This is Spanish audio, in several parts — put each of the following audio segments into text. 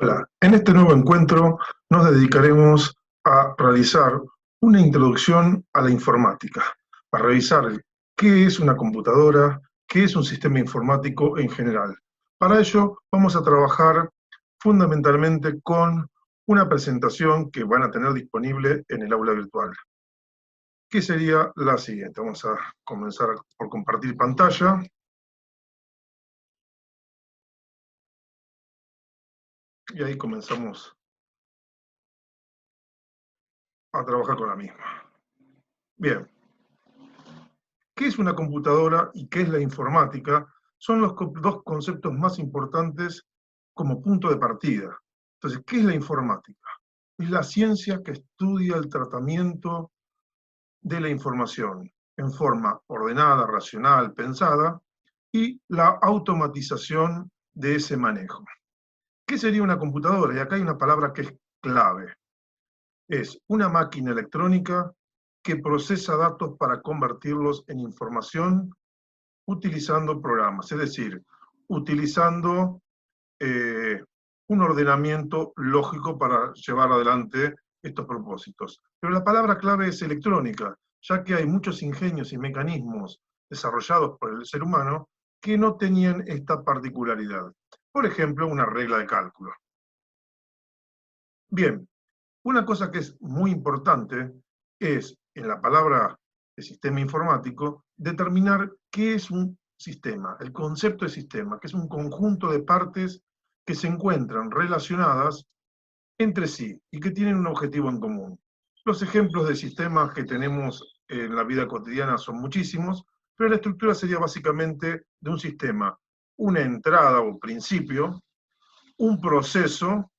Hola, en este nuevo encuentro nos dedicaremos a realizar una introducción a la informática, a revisar qué es una computadora, qué es un sistema informático en general. Para ello vamos a trabajar fundamentalmente con una presentación que van a tener disponible en el aula virtual, que sería la siguiente. Vamos a comenzar por compartir pantalla. Y ahí comenzamos a trabajar con la misma. Bien. ¿Qué es una computadora y qué es la informática? Son los dos conceptos más importantes como punto de partida. Entonces, ¿qué es la informática? Es la ciencia que estudia el tratamiento de la información en forma ordenada, racional, pensada, y la automatización de ese manejo. ¿Qué sería una computadora? Y acá hay una palabra que es clave. Es una máquina electrónica que procesa datos para convertirlos en información utilizando programas, es decir, utilizando un ordenamiento lógico para llevar adelante estos propósitos. Pero la palabra clave es electrónica, ya que hay muchos ingenios y mecanismos desarrollados por el ser humano que no tenían esta particularidad. Por ejemplo, una regla de cálculo. Bien, una cosa que es muy importante es, en la palabra de sistema informático, determinar qué es un sistema, el concepto de sistema, que es un conjunto de partes que se encuentran relacionadas entre sí y que tienen un objetivo en común. Los ejemplos de sistemas que tenemos en la vida cotidiana son muchísimos, pero la estructura sería básicamente de un sistema, una entrada o principio, un proceso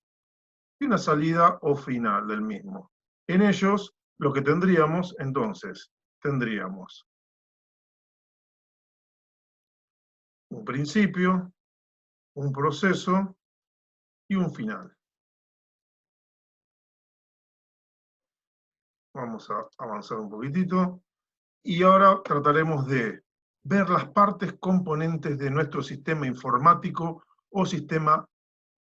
y una salida o final del mismo. En ellos, lo que tendríamos, entonces, tendríamos un principio, un proceso y un final. Vamos a avanzar un poquitito. Y ahora trataremos de ver las partes componentes de nuestro sistema informático o sistema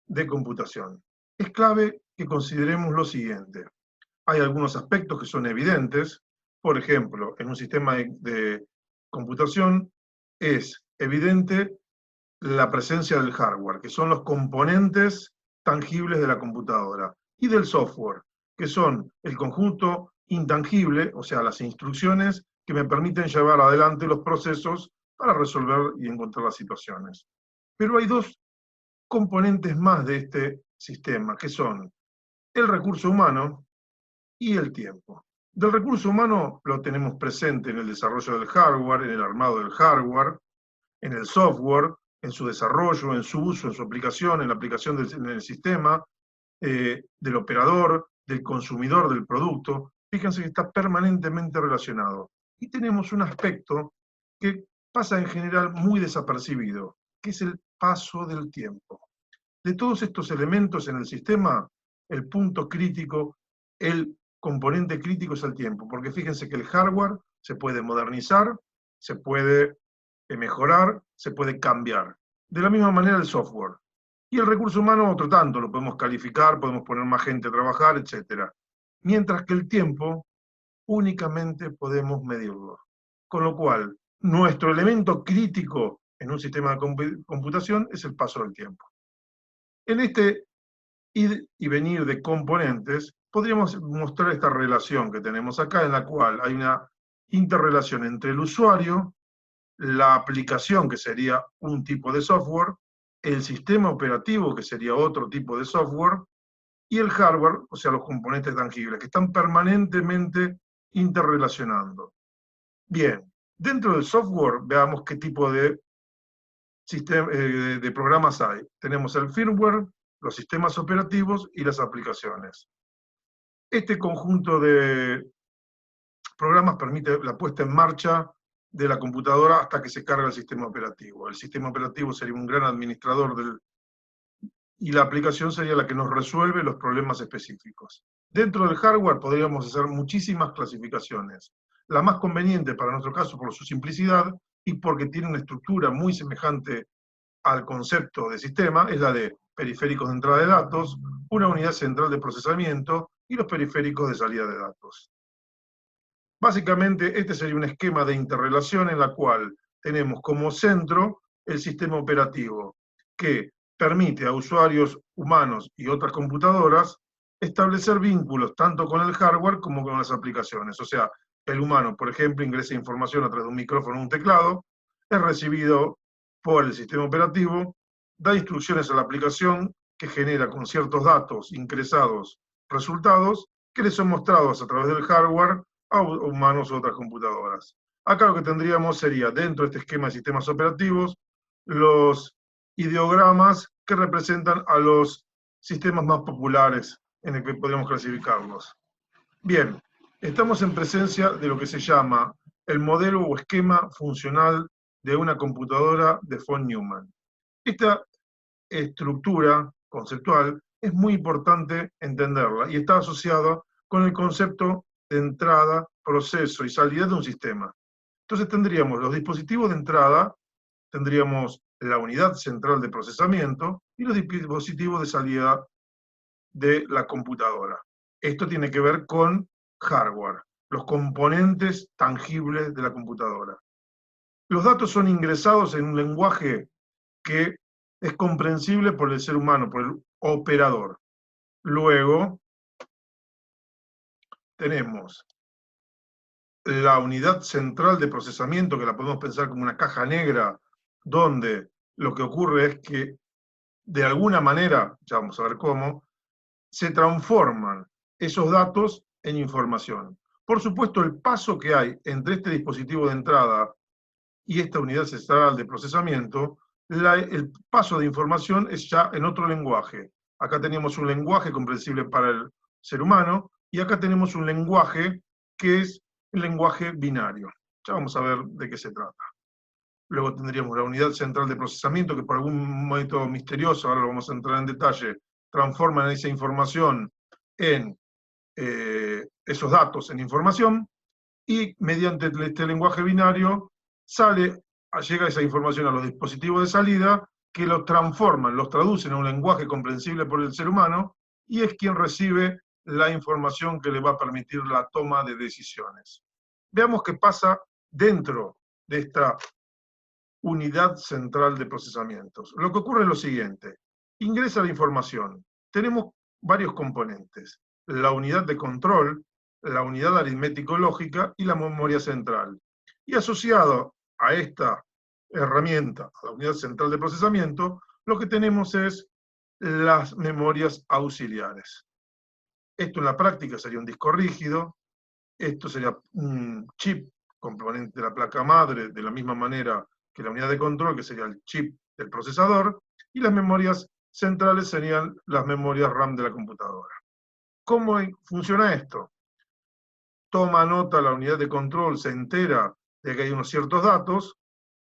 de computación. Es clave que consideremos lo siguiente. Hay algunos aspectos que son evidentes. Por ejemplo, en un sistema de computación es evidente la presencia del hardware, que son los componentes tangibles de la computadora, y del software, que son el conjunto intangible, o sea, las instrucciones que me permiten llevar adelante los procesos para resolver y encontrar las situaciones. Pero hay dos componentes más de este sistema, que son el recurso humano y el tiempo. Del recurso humano lo tenemos presente en el desarrollo del hardware, en el armado del hardware, en el software, en su desarrollo, en su uso, en su aplicación, en la aplicación del sistema, del operador, del consumidor del producto. Fíjense que está permanentemente relacionado. Y tenemos un aspecto que pasa en general muy desapercibido, que es el paso del tiempo. De todos estos elementos en el sistema, el punto crítico, el componente crítico es el tiempo, porque fíjense que el hardware se puede modernizar, se puede mejorar, se puede cambiar. De la misma manera el software. Y el recurso humano otro tanto, lo podemos calificar, podemos poner más gente a trabajar, etc. Mientras que el tiempo únicamente podemos medirlo. Con lo cual, nuestro elemento crítico en un sistema de computación es el paso del tiempo. En este ir y venir de componentes, podríamos mostrar esta relación que tenemos acá, en la cual hay una interrelación entre el usuario, la aplicación, que sería un tipo de software, el sistema operativo, que sería otro tipo de software, y el hardware, o sea, los componentes tangibles, que están permanentemente interrelacionando. Bien, dentro del software, veamos qué tipo de programas hay. Tenemos el firmware, los sistemas operativos y las aplicaciones. Este conjunto de programas permite la puesta en marcha de la computadora hasta que se carga el sistema operativo. El sistema operativo sería un gran administrador y la aplicación sería la que nos resuelve los problemas específicos. Dentro del hardware podríamos hacer muchísimas clasificaciones. La más conveniente para nuestro caso por su simplicidad y porque tiene una estructura muy semejante al concepto de sistema es la de periféricos de entrada de datos, una unidad central de procesamiento y los periféricos de salida de datos. Básicamente, este sería un esquema de interrelación en la cual tenemos como centro el sistema operativo, que permite a usuarios humanos y otras computadoras establecer vínculos tanto con el hardware como con las aplicaciones. O sea, el humano, por ejemplo, ingresa información a través de un micrófono o un teclado, es recibido por el sistema operativo, da instrucciones a la aplicación que genera con ciertos datos ingresados resultados que les son mostrados a través del hardware a humanos u otras computadoras. Acá lo que tendríamos sería, dentro de este esquema de sistemas operativos, los ideogramas que representan a los sistemas más populares en el que podríamos clasificarlos. Bien, estamos en presencia de lo que se llama el modelo o esquema funcional de una computadora de von Neumann. Esta estructura conceptual es muy importante entenderla y está asociada con el concepto de entrada, proceso y salida de un sistema. Entonces tendríamos los dispositivos de entrada, tendríamos la unidad central de procesamiento y los dispositivos de salida de la computadora. Esto tiene que ver con hardware, los componentes tangibles de la computadora. Los datos son ingresados en un lenguaje que es comprensible por el ser humano, por el operador. Luego tenemos la unidad central de procesamiento, que la podemos pensar como una caja negra, donde lo que ocurre es que, de alguna manera, ya vamos a ver cómo, se transforman esos datos en información. Por supuesto, el paso que hay entre este dispositivo de entrada y esta unidad central de procesamiento, el paso de información es ya en otro lenguaje. Acá tenemos un lenguaje comprensible para el ser humano, y acá tenemos un lenguaje que es el lenguaje binario. Ya vamos a ver de qué se trata. Luego tendríamos la unidad central de procesamiento, que por algún método misterioso, ahora lo vamos a entrar en detalle, transforma esa información en esos datos en información, y mediante este lenguaje binario llega esa información a los dispositivos de salida, que los transforman, los traducen a un lenguaje comprensible por el ser humano, y es quien recibe la información que le va a permitir la toma de decisiones. Veamos qué pasa dentro de esta unidad central de procesamientos. Lo que ocurre es lo siguiente: ingresa la información. Tenemos varios componentes: la unidad de control, la unidad aritmético-lógica y la memoria central. Y asociado a esta herramienta, a la unidad central de procesamiento, lo que tenemos es las memorias auxiliares. Esto en la práctica sería un disco rígido, esto sería un chip componente de la placa madre, de la misma manera que la unidad de control, que sería el chip del procesador, y las memorias centrales serían las memorias RAM de la computadora. ¿Cómo funciona esto? Toma nota la unidad de control, se entera de que hay unos ciertos datos,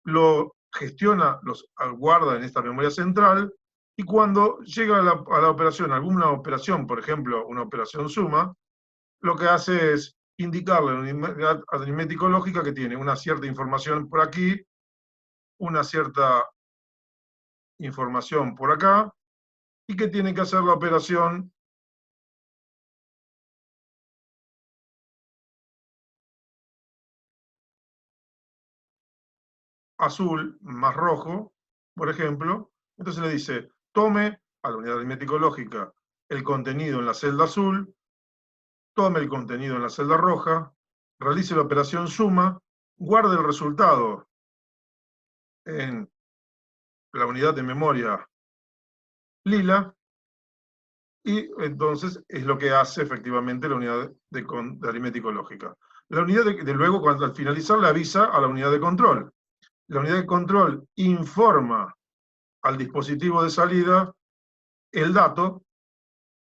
lo gestiona, los guarda en esta memoria central, y cuando llega a la operación, alguna operación, por ejemplo, una operación suma, lo que hace es indicarle a la unidad aritmético-lógica que tiene una cierta información por aquí, una cierta información por acá, y que tiene que hacer la operación azul más rojo, por ejemplo. Entonces le dice, tome a la unidad aritmético-lógica el contenido en la celda azul, tome el contenido en la celda roja, realice la operación suma, guarde el resultado en la unidad de memoria lila, y entonces es lo que hace efectivamente la unidad de aritmético-lógica. La unidad luego, cuando al finalizar, le avisa a la unidad de control. La unidad de control informa al dispositivo de salida el dato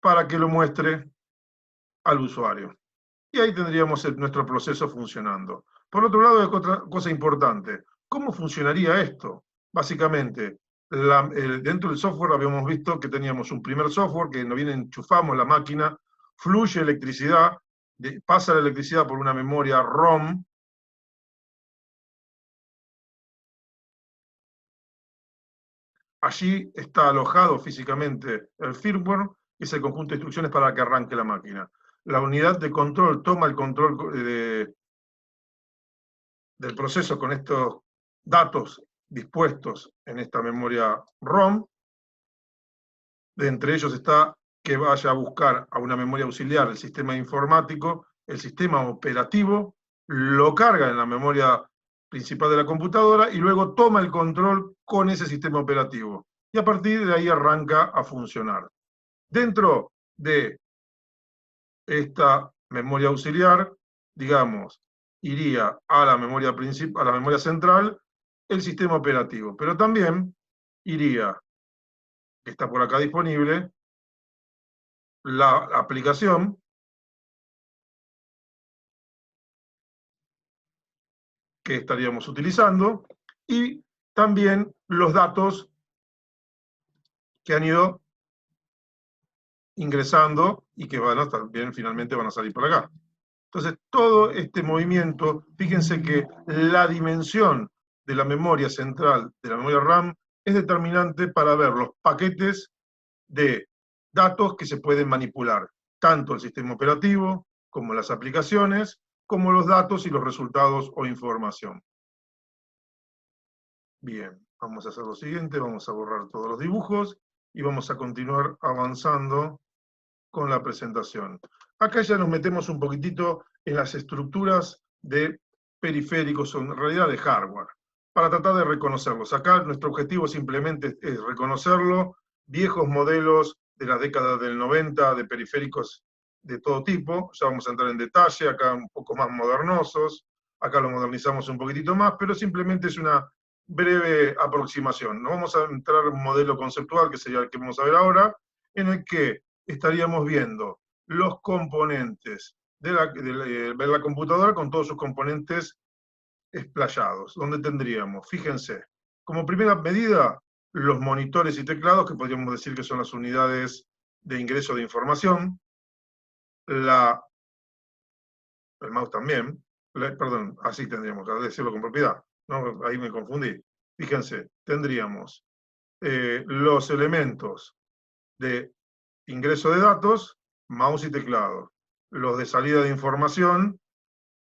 para que lo muestre al usuario. Y ahí tendríamos nuestro proceso funcionando. Por otro lado, hay otra cosa importante: ¿cómo funcionaría esto? Básicamente, dentro del software habíamos visto que teníamos un primer software que nos viene, enchufamos la máquina, fluye electricidad, pasa la electricidad por una memoria ROM, allí está alojado físicamente el firmware, que es el conjunto de instrucciones para que arranque la máquina. La unidad de control toma el control del proceso con estos datos dispuestos en esta memoria ROM. De entre ellos está que vaya a buscar a una memoria auxiliar el sistema informático, el sistema operativo, lo carga en la memoria principal de la computadora y luego toma el control con ese sistema operativo. Y a partir de ahí arranca a funcionar. Dentro de esta memoria auxiliar, digamos, iría a la memoria principal, a la memoria central, el sistema operativo, pero también iría, que está por acá disponible, la aplicación que estaríamos utilizando y también los datos que han ido ingresando y que van a también finalmente van a salir por acá. Entonces, todo este movimiento, fíjense que la dimensión de la memoria central, de la memoria RAM, es determinante para ver los paquetes de datos que se pueden manipular, tanto el sistema operativo, como las aplicaciones, como los datos y los resultados o información. Bien, vamos a hacer lo siguiente, vamos a borrar todos los dibujos y vamos a continuar avanzando con la presentación. Acá ya nos metemos un poquitito en las estructuras de periféricos, o en realidad de hardware, para tratar de reconocerlos. Acá nuestro objetivo simplemente es reconocerlo, viejos modelos de la década del 90 de periféricos de todo tipo, ya vamos a entrar en detalle, acá un poco más modernosos, acá lo modernizamos un poquitito más, pero simplemente es una breve aproximación. No vamos a entrar en un modelo conceptual, que sería el que vamos a ver ahora, en el que estaríamos viendo los componentes de la computadora con todos sus componentes explayados, donde tendríamos, fíjense, como primera medida, los monitores y teclados, que podríamos decir que son las unidades de ingreso de información, el mouse también, perdón, así tendríamos que decirlo con propiedad, ¿no? Ahí me confundí. Fíjense, tendríamos los elementos de ingreso de datos, mouse y teclado. Los de salida de información,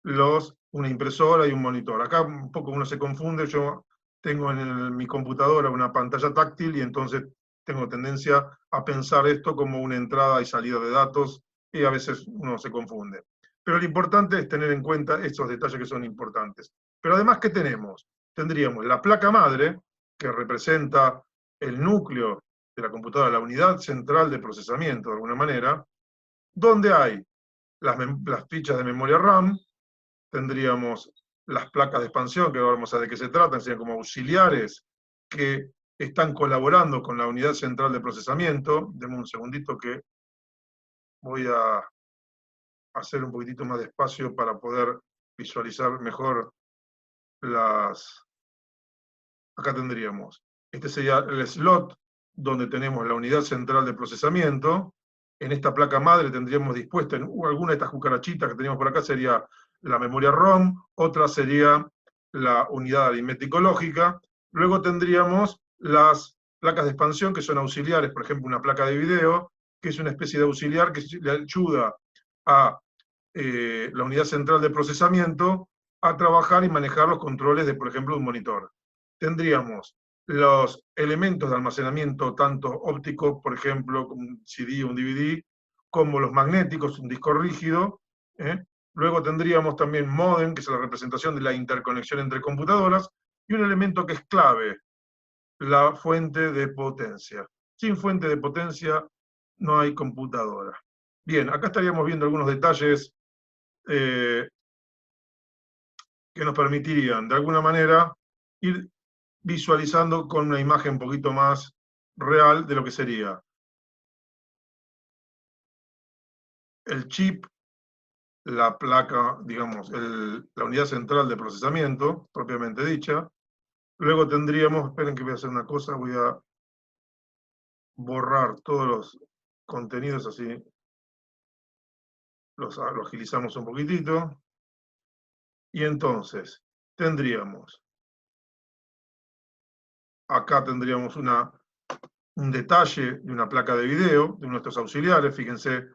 una impresora y un monitor. Acá un poco uno se confunde, yo tengo en mi computadora una pantalla táctil y entonces tengo tendencia a pensar esto como una entrada y salida de datos y a veces uno se confunde. Pero lo importante es tener en cuenta estos detalles que son importantes. Pero además, ¿qué tenemos? Tendríamos la placa madre, que representa el núcleo de la computadora, la unidad central de procesamiento de alguna manera, donde hay las fichas de memoria RAM, tendríamos las placas de expansión, que ahora vamos a ver de qué se tratan, serían como auxiliares que están colaborando con la unidad central de procesamiento. Denme un segundito que voy a hacer un poquitito más de espacio para poder visualizar mejor las... Acá tendríamos, este sería el slot donde tenemos la unidad central de procesamiento. En esta placa madre tendríamos dispuesta, en alguna de estas cucarachitas que teníamos por acá sería la memoria ROM, otra sería la unidad aritmético-lógica. Luego tendríamos las placas de expansión que son auxiliares, por ejemplo, una placa de video, que es una especie de auxiliar que le ayuda a la unidad central de procesamiento a trabajar y manejar los controles de, por ejemplo, un monitor. Tendríamos los elementos de almacenamiento, tanto ópticos, por ejemplo, un CD o un DVD, como los magnéticos, un disco rígido. Luego tendríamos también modem, que es la representación de la interconexión entre computadoras, y un elemento que es clave, la fuente de potencia. Sin fuente de potencia no hay computadora. Bien, acá estaríamos viendo algunos detalles que nos permitirían, de alguna manera, ir visualizando con una imagen un poquito más real de lo que sería el chip, la placa, digamos, la unidad central de procesamiento, propiamente dicha. Luego tendríamos, esperen que voy a hacer una cosa, voy a borrar todos los contenidos, así los agilizamos un poquitito. Y entonces, tendríamos, acá tendríamos una un detalle de una placa de video, de nuestros auxiliares, fíjense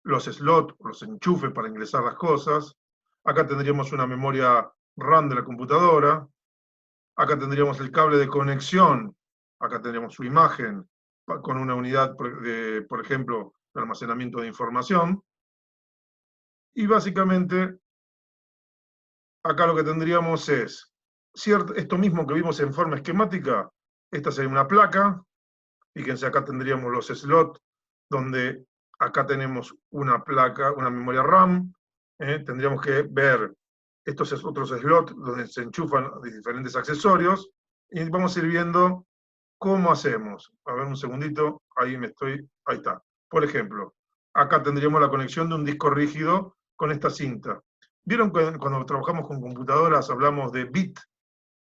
los slots, los enchufes para ingresar las cosas. Acá tendríamos una memoria RAM de la computadora. Acá tendríamos el cable de conexión. Acá tendríamos su imagen con una unidad, por ejemplo, de almacenamiento de información. Y básicamente, acá lo que tendríamos es esto mismo que vimos en forma esquemática. Esta sería una placa. Fíjense, acá tendríamos los slots, donde acá tenemos una placa, una memoria RAM. Tendríamos que ver estos otros slots donde se enchufan diferentes accesorios. Y vamos a ir viendo cómo hacemos. A ver un segundito, ahí está. Por ejemplo, acá tendríamos la conexión de un disco rígido con esta cinta. ¿Vieron que cuando trabajamos con computadoras hablamos de bit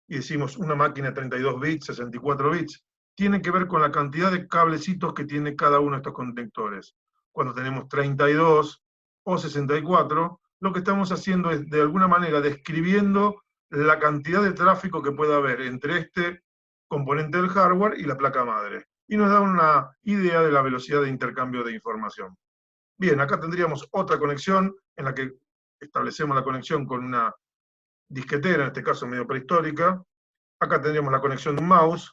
y decimos una máquina de 32 bits, 64 bits? Tiene que ver con la cantidad de cablecitos que tiene cada uno de estos conectores. Cuando tenemos 32 o 64, lo que estamos haciendo es, de alguna manera, describiendo la cantidad de tráfico que puede haber entre este componente del hardware y la placa madre. Y nos da una idea de la velocidad de intercambio de información. Bien, acá tendríamos otra conexión en la que establecemos la conexión con una disquetera, en este caso medio prehistórica. Acá tendríamos la conexión de un mouse.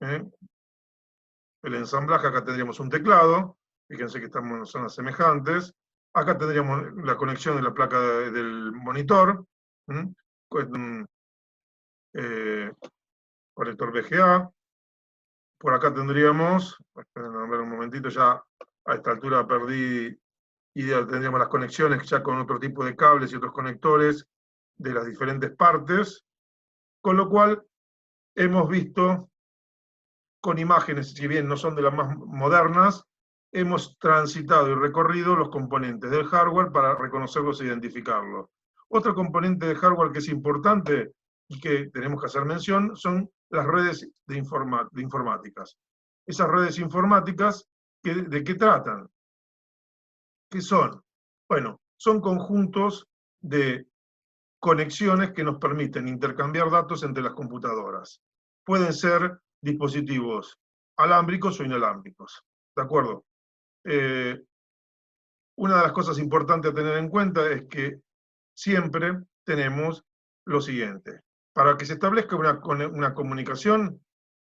El ensamblaje, acá tendríamos un teclado. Fíjense que estamos en zonas semejantes. Acá tendríamos la conexión de la placa del monitor. Con conector VGA. Por acá tendríamos, esperen a ver un momentito, ya a esta altura perdí idea, tendríamos las conexiones ya con otro tipo de cables y otros conectores de las diferentes partes, con lo cual hemos visto con imágenes, si bien no son de las más modernas, hemos transitado y recorrido los componentes del hardware para reconocerlos e identificarlos. Otro componente de hardware que es importante y que tenemos que hacer mención son las redes de informáticas. Esas redes informáticas, ¿de qué tratan? ¿Qué son? Bueno, son conjuntos de conexiones que nos permiten intercambiar datos entre las computadoras. Pueden ser dispositivos alámbricos o inalámbricos. ¿De acuerdo? Una de las cosas importantes a tener en cuenta es que siempre tenemos lo siguiente. Para que se establezca una comunicación,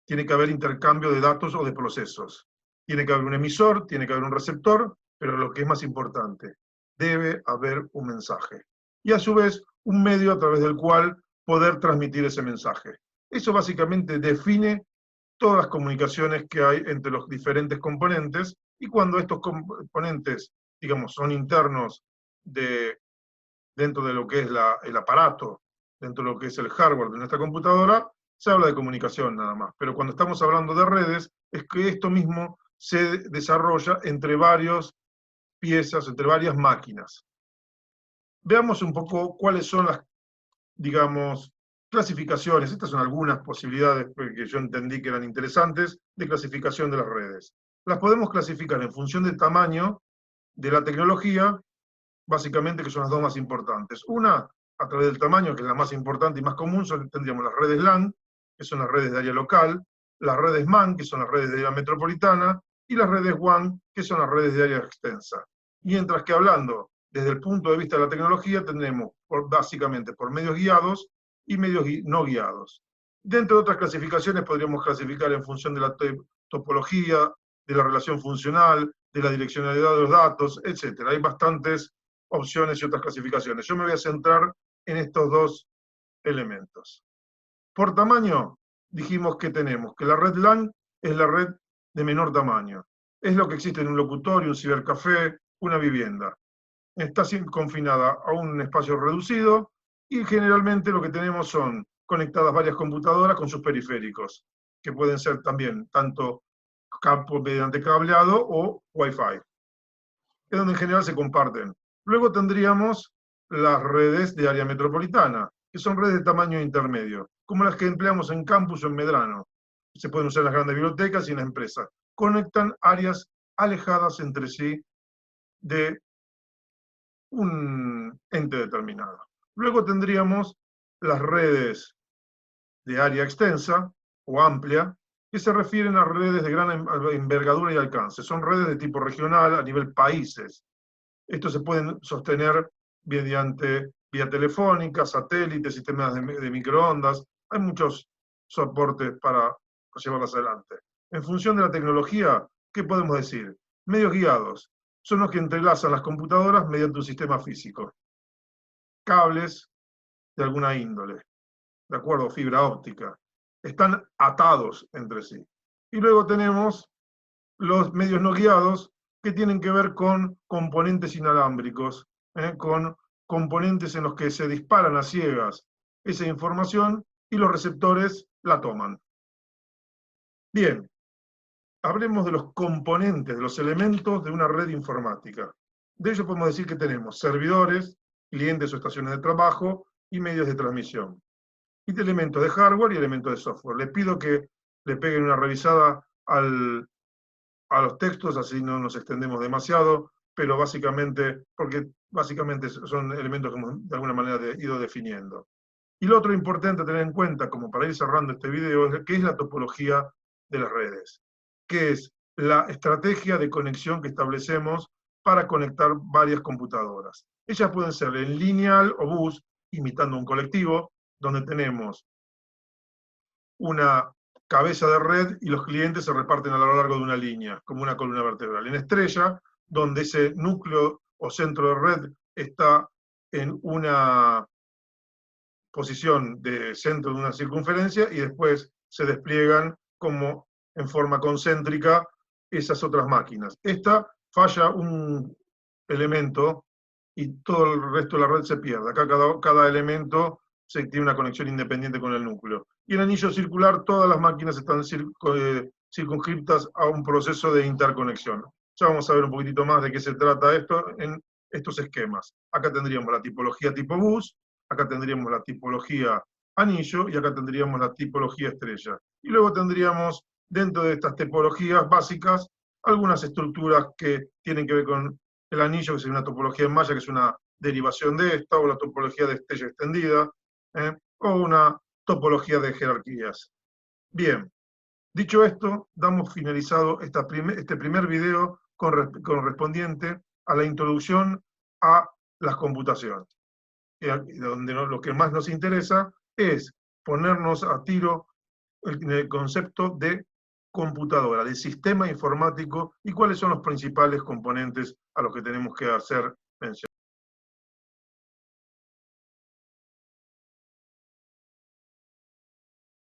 tiene que haber intercambio de datos o de procesos. Tiene que haber un emisor, tiene que haber un receptor, pero lo que es más importante, debe haber un mensaje. Y a su vez, un medio a través del cual poder transmitir ese mensaje. Eso básicamente define todas las comunicaciones que hay entre los diferentes componentes, y cuando estos componentes, digamos, son internos dentro de lo que es el aparato, dentro de lo que es el hardware de nuestra computadora, se habla de comunicación nada más. Pero cuando estamos hablando de redes, es que esto mismo se desarrolla entre varias piezas, entre varias máquinas. Veamos un poco cuáles son las, digamos, clasificaciones. Estas son algunas posibilidades que yo entendí que eran interesantes de clasificación de las redes. Las podemos clasificar en función del tamaño de la tecnología, básicamente, que son las dos más importantes. Una, a través del tamaño, que es la más importante y más común, tendríamos las redes LAN, que son las redes de área local, las redes MAN, que son las redes de área metropolitana, y las redes WAN, que son las redes de área extensa. Mientras que hablando desde el punto de vista de la tecnología, tendremos básicamente por medios guiados y medios no guiados. Dentro de otras clasificaciones podríamos clasificar en función de la topología, de la relación funcional, de la direccionalidad de los datos, etc. Hay bastantes opciones y otras clasificaciones. Yo me voy a centrar en estos dos elementos. Por tamaño, dijimos que tenemos que la red LAN es la red de menor tamaño. Es lo que existe en un locutorio, un cibercafé, una vivienda. Está confinada a un espacio reducido y generalmente lo que tenemos son conectadas varias computadoras con sus periféricos, que pueden ser también tanto mediante cableado o Wi-Fi. Es donde en general se comparten. Luego tendríamos las redes de área metropolitana, que son redes de tamaño intermedio, como las que empleamos en campus o en Medrano. Se pueden usar en las grandes bibliotecas y en las empresas. Conectan áreas alejadas entre sí de un ente determinado. Luego tendríamos las redes de área extensa o amplia, que se refieren a redes de gran envergadura y alcance. Son redes de tipo regional a nivel países. Estos se pueden sostener mediante vía telefónica, satélites, sistemas de microondas. Hay muchos soportes para llevarlas adelante. En función de la tecnología, ¿qué podemos decir? Medios guiados son los que entrelazan las computadoras mediante un sistema físico. Cables de alguna índole, de acuerdo, fibra óptica, están atados entre sí. Y luego tenemos los medios no guiados, que tienen que ver con componentes inalámbricos, con componentes en los que se disparan a ciegas esa información y los receptores la toman. Bien, hablemos de los componentes, de los elementos de una red informática. De ello podemos decir que tenemos servidores, clientes o estaciones de trabajo y medios de transmisión. Y elementos de hardware y elementos de software. Les pido que le peguen una revisada a los textos, así no nos extendemos demasiado, pero básicamente, porque básicamente son elementos que hemos de alguna manera ido definiendo. Y lo otro importante a tener en cuenta, como para ir cerrando este video, es qué es la topología de las redes, que es la estrategia de conexión que establecemos para conectar varias computadoras. Ellas pueden ser en lineal o bus, imitando un colectivo, donde tenemos una cabeza de red y los clientes se reparten a lo largo de una línea, como una columna vertebral. En estrella, donde ese núcleo o centro de red está en una posición de centro de una circunferencia y después se despliegan como en forma concéntrica esas otras máquinas. Esta falla un elemento y todo el resto de la red se pierde. Acá cada elemento tiene una conexión independiente con el núcleo. Y en el anillo circular todas las máquinas están circunscriptas a un proceso de interconexión. Ya vamos a ver un poquitito más de qué se trata esto en estos esquemas. Acá tendríamos la tipología tipo bus, acá tendríamos la tipología anillo y acá tendríamos la tipología estrella. Y luego tendríamos, dentro de estas tipologías básicas, algunas estructuras que tienen que ver con el anillo, que es una topología en malla, que es una derivación de esta, o la topología de estrella extendida, o una topología de jerarquías. Bien, dicho esto, damos finalizado este primer video correspondiente a la introducción a las computaciones. Donde lo que más nos interesa es ponernos a tiro en el concepto de computadora, de sistema informático y cuáles son los principales componentes a los que tenemos que hacer mención.